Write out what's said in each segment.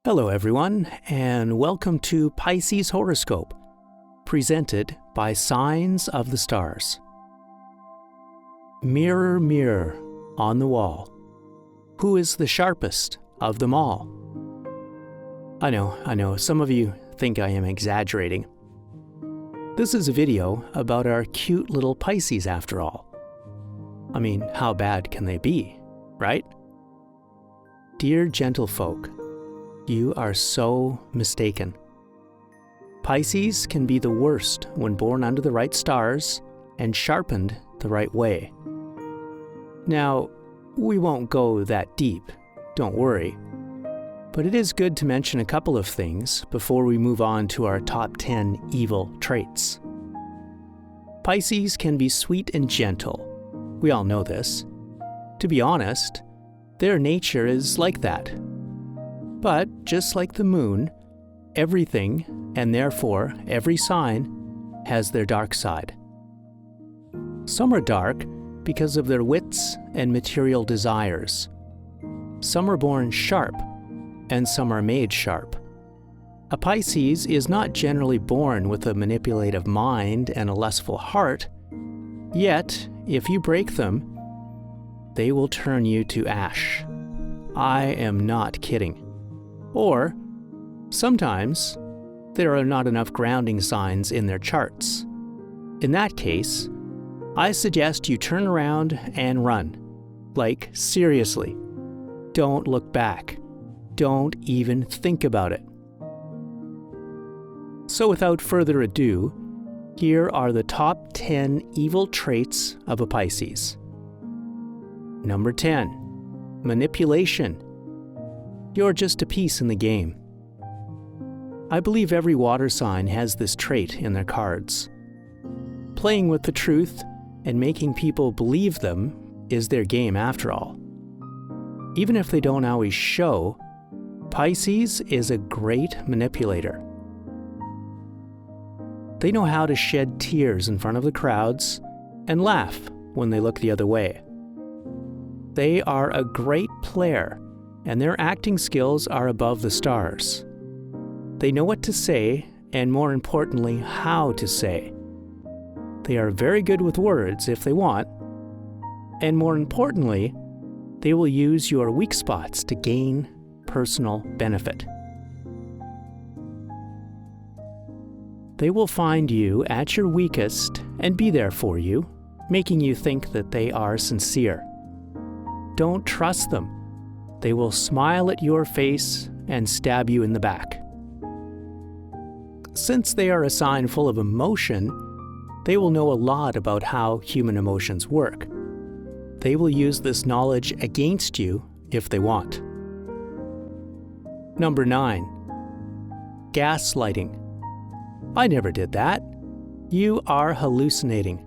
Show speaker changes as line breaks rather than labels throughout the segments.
Hello everyone, and welcome to Pisces Horoscope, presented by Signs of the Stars. Mirror, mirror on the wall, who is the sharpest of them all? I know, some of you think I am exaggerating. This is a video about our cute little Pisces after all. I mean, how bad can they be, right? Dear gentlefolk, you are so mistaken. Pisces can be the worst when born under the right stars and sharpened the right way. Now, we won't go that deep, don't worry. But it is good to mention a couple of things before we move on to our top 10 evil traits. Pisces can be sweet and gentle. We all know this. To be honest, their nature is like that. But just like the moon, everything, and therefore every sign, has their dark side. Some are dark because of their wits and material desires. Some are born sharp, and some are made sharp. A Pisces is not generally born with a manipulative mind and a lustful heart, yet, if you break them, they will turn you to ash. I am not kidding. Or, sometimes, there are not enough grounding signs in their charts. In that case, I suggest you turn around and run. Like, seriously. Don't look back. Don't even think about it. So without further ado, here are the top 10 evil traits of a Pisces. Number 10. Manipulation. You're just a piece in the game. I believe every water sign has this trait in their cards. Playing with the truth and making people believe them is their game after all. Even if they don't always show, Pisces is a great manipulator. They know how to shed tears in front of the crowds and laugh when they look the other way. They are a great player, and their acting skills are above the stars. They know what to say, and more importantly, how to say. They are very good with words if they want, and more importantly, they will use your weak spots to gain personal benefit. They will find you at your weakest and be there for you, making you think that they are sincere. Don't trust them. They will smile at your face and stab you in the back. Since they are a sign full of emotion, they will know a lot about how human emotions work. They will use this knowledge against you if they want. Number 9. Gaslighting. I never did that. You are hallucinating.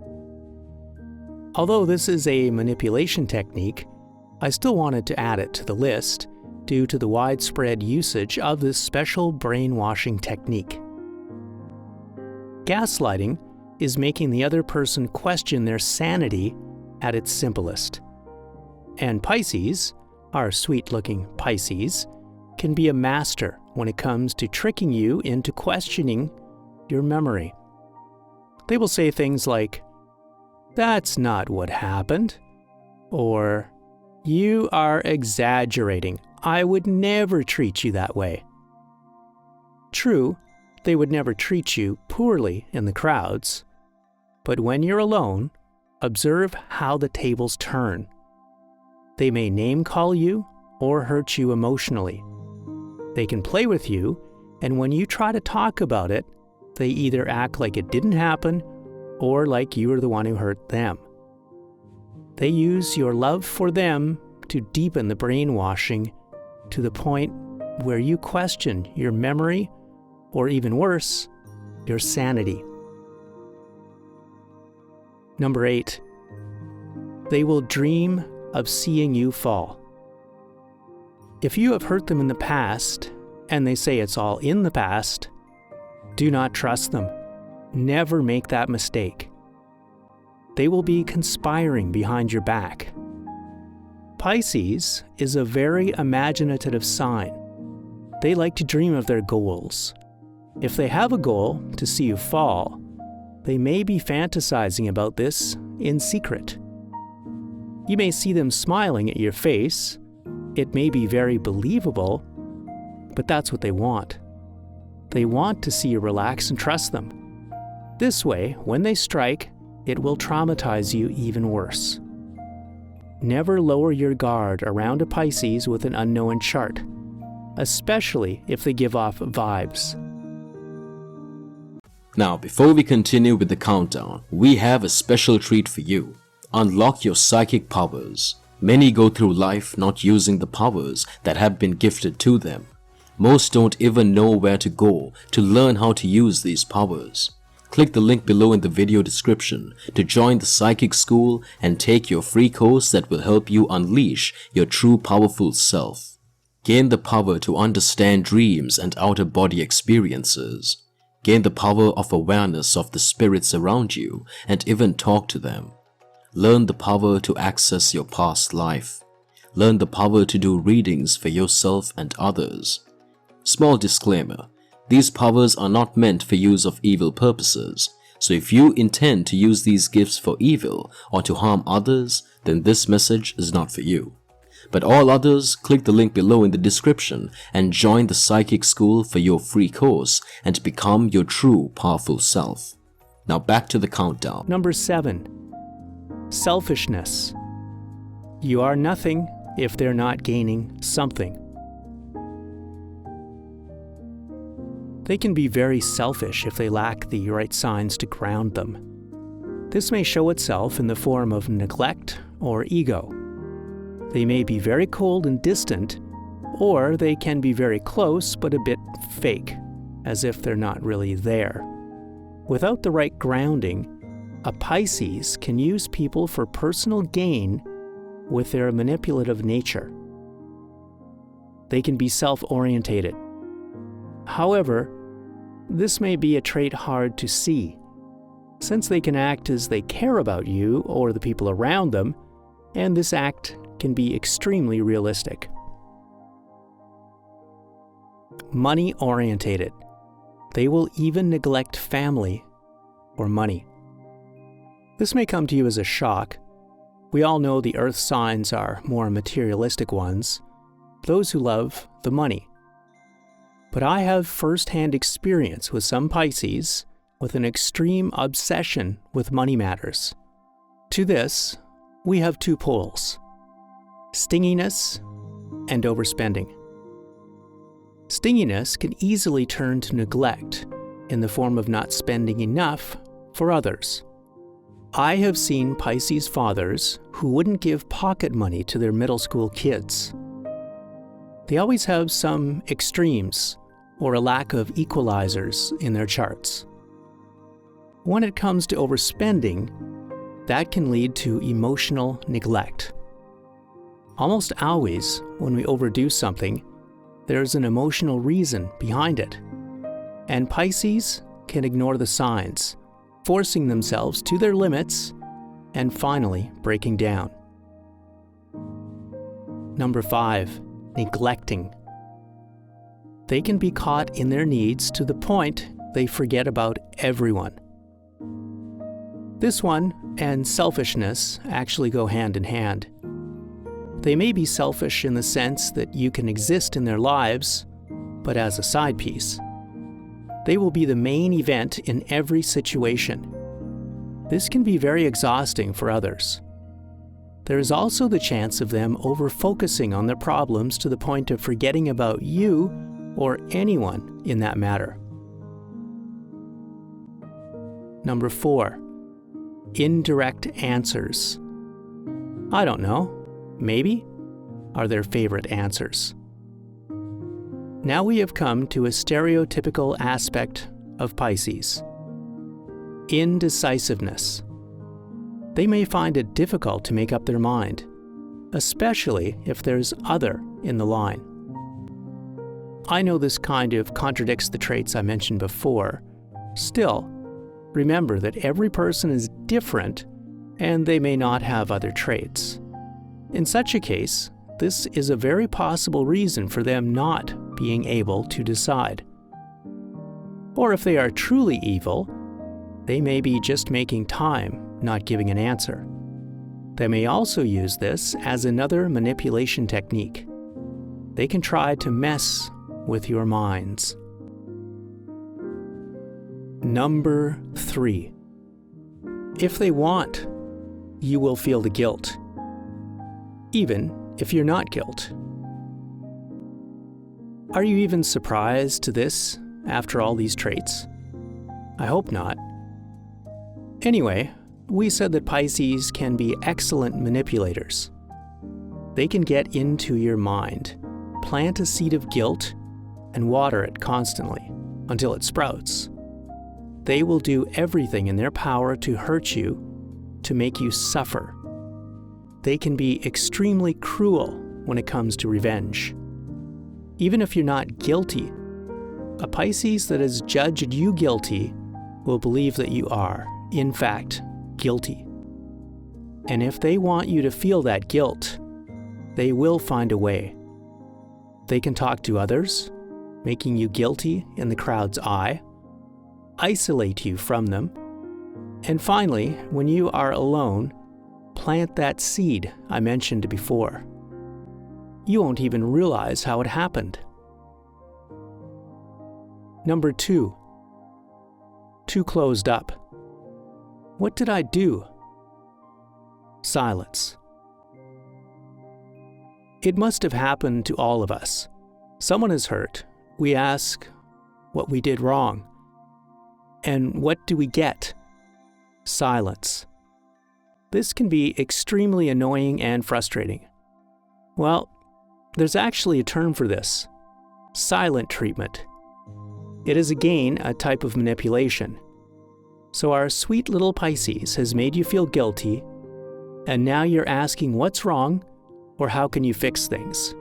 Although this is a manipulation technique, I still wanted to add it to the list due to the widespread usage of this special brainwashing technique. Gaslighting is making the other person question their sanity at its simplest. And Pisces, our sweet-looking Pisces, can be a master when it comes to tricking you into questioning your memory. They will say things like, "That's not what happened," or "You are exaggerating. I would never treat you that way." True, they would never treat you poorly in the crowds, but when you're alone, observe how the tables turn. They may name-call you or hurt you emotionally. They can play with you, and when you try to talk about it, they either act like it didn't happen or like you were the one who hurt them. They use your love for them to deepen the brainwashing to the point where you question your memory, or even worse, your sanity. Number 8. They will dream of seeing you fall. If you have hurt them in the past, and they say it's all in the past, do not trust them. Never make that mistake. They will be conspiring behind your back. Pisces is a very imaginative sign. They like to dream of their goals. If they have a goal to see you fall, they may be fantasizing about this in secret. You may see them smiling at your face. It may be very believable, but that's what they want. They want to see you relax and trust them. This way, when they strike, it will traumatize you even worse. Never lower your guard around a Pisces with an unknown chart, especially if they give off vibes.
Now, before we continue with the countdown, we have a special treat for you. Unlock your psychic powers. Many go through life not using the powers that have been gifted to them. Most don't even know where to go to learn how to use these powers. Click the link below in the video description to join the Psychic School and take your free course that will help you unleash your true powerful self. Gain the power to understand dreams and outer-body experiences. Gain the power of awareness of the spirits around you and even talk to them. Learn the power to access your past life. Learn the power to do readings for yourself and others. Small disclaimer, these powers are not meant for use of evil purposes, so if you intend to use these gifts for evil or to harm others, then this message is not for you. But all others, click the link below in the description and join the Psychic School for your free course and become your true powerful self. Now back to the countdown.
Number 7. Selfishness. You are nothing if they're not gaining something. They can be very selfish if they lack the right signs to ground them. This may show itself in the form of neglect or ego. They may be very cold and distant, or they can be very close but a bit fake, as if they're not really there. Without the right grounding, a Pisces can use people for personal gain with their manipulative nature. They can be self-orientated. However, this may be a trait hard to see, since they can act as they care about you or the people around them, and this act can be extremely realistic. Money-orientated. They will even neglect family or money. This may come to you as a shock. We all know the earth signs are more materialistic ones, those who love the money. But I have first-hand experience with some Pisces with an extreme obsession with money matters. To this, we have two poles: stinginess and overspending. Stinginess can easily turn to neglect in the form of not spending enough for others. I have seen Pisces fathers who wouldn't give pocket money to their middle school kids. They always have some extremes or a lack of equalizers in their charts. When it comes to overspending, that can lead to emotional neglect. Almost always, when we overdo something, there's an emotional reason behind it. And Pisces can ignore the signs, forcing themselves to their limits and finally breaking down. Number 5, neglecting. They can be caught in their needs to the point they forget about everyone. This one and selfishness actually go hand in hand. They may be selfish in the sense that you can exist in their lives, but as a side piece. They will be the main event in every situation. This can be very exhausting for others. There is also the chance of them over-focusing on their problems to the point of forgetting about you or anyone in that matter. Number 4, indirect answers. I don't know, maybe, are their favorite answers. Now we have come to a stereotypical aspect of Pisces: indecisiveness. They may find it difficult to make up their mind, especially if there's other in the line. I know this kind of contradicts the traits I mentioned before. Still, remember that every person is different and they may not have other traits. In such a case, this is a very possible reason for them not being able to decide. Or if they are truly evil, they may be just making time, not giving an answer. They may also use this as another manipulation technique. They can try to mess with your minds. Number 3. If they want, you will feel the guilt, even if you're not guilt. Are you even surprised to this after all these traits? I hope not. Anyway, we said that Pisces can be excellent manipulators. They can get into your mind, plant a seed of guilt, and water it constantly until it sprouts. They will do everything in their power to hurt you, to make you suffer. They can be extremely cruel when it comes to revenge. Even if you're not guilty, a Pisces that has judged you guilty will believe that you are, in fact, guilty. And if they want you to feel that guilt, they will find a way. They can talk to others, making you guilty in the crowd's eye, isolate you from them, and finally, when you are alone, plant that seed I mentioned before. You won't even realize how it happened. Number 2. Too closed up. What did I do? Silence. It must have happened to all of us. Someone is hurt. We ask what we did wrong. And what do we get? Silence. This can be extremely annoying and frustrating. Well, there's actually a term for this: silent treatment. It is again a type of manipulation. So our sweet little Pisces has made you feel guilty, and now you're asking what's wrong or how can you fix things.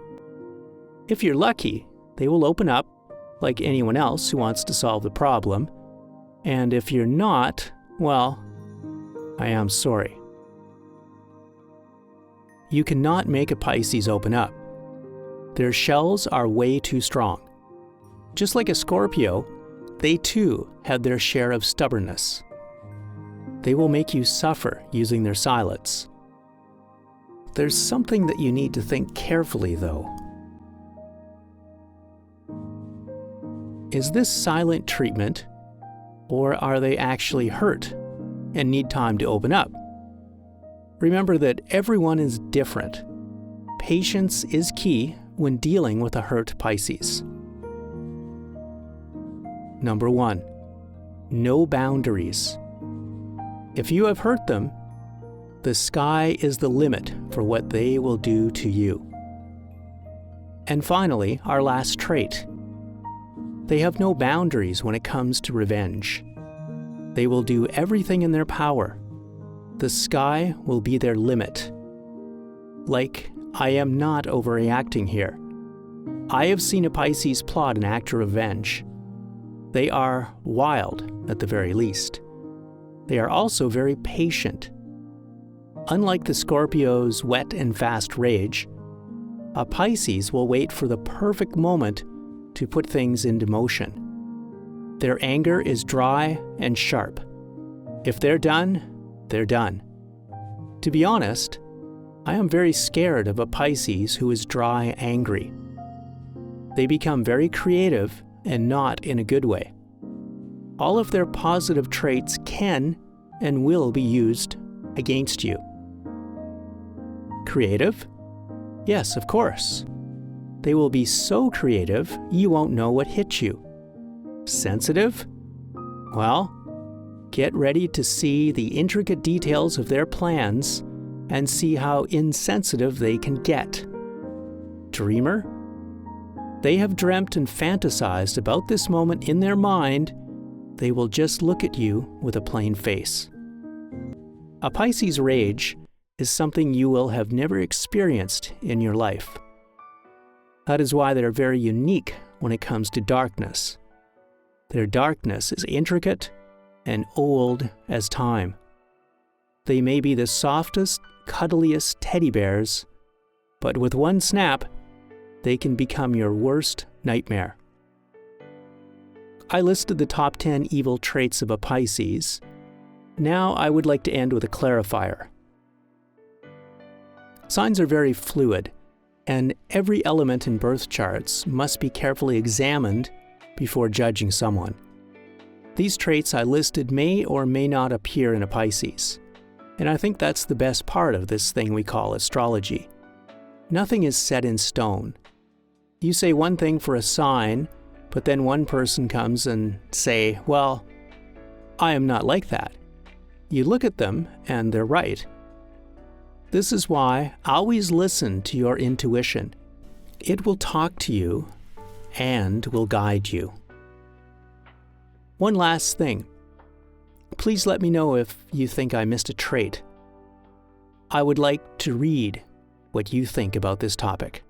If you're lucky, they will open up like anyone else who wants to solve the problem, and if you're not, well, I am sorry. You cannot make a Pisces open up. Their shells are way too strong. Just like a Scorpio, they too have their share of stubbornness. They will make you suffer using their silence. There's something that you need to think carefully, though. Is this silent treatment, or are they actually hurt and need time to open up? Remember that everyone is different. Patience is key when dealing with a hurt Pisces. Number 1. No boundaries. If you have hurt them, the sky is the limit for what they will do to you. And finally, our last trait. They have no boundaries when it comes to revenge. They will do everything in their power. The sky will be their limit. Like, I am not overreacting here. I have seen a Pisces plot an act of revenge. They are wild, at the very least. They are also very patient. Unlike the Scorpio's wet and fast rage, a Pisces will wait for the perfect moment to put things into motion. Their anger is dry and sharp. If they're done, they're done. To be honest, I am very scared of a Pisces who is dry angry. They become very creative and not in a good way. All of their positive traits can and will be used against you. Creative? Yes, of course. They will be so creative you won't know what hit you. Sensitive? Well, get ready to see the intricate details of their plans and see how insensitive they can get. Dreamer? They have dreamt and fantasized about this moment in their mind. They will just look at you with a plain face. A Pisces rage is something you will have never experienced in your life. That is why they are very unique when it comes to darkness. Their darkness is intricate and old as time. They may be the softest, cuddliest teddy bears, but with one snap, they can become your worst nightmare. I listed the top 10 evil traits of a Pisces. Now I would like to end with a clarifier. Signs are very fluid, and every element in birth charts must be carefully examined before judging someone. These traits I listed may or may not appear in a Pisces, and I think that's the best part of this thing we call astrology. Nothing is set in stone. You say one thing for a sign, but then one person comes and say, well, I am not like that. You look at them and they're right. This is why always listen to your intuition. It will talk to you and will guide you. One last thing. Please let me know if you think I missed a trait. I would like to read what you think about this topic.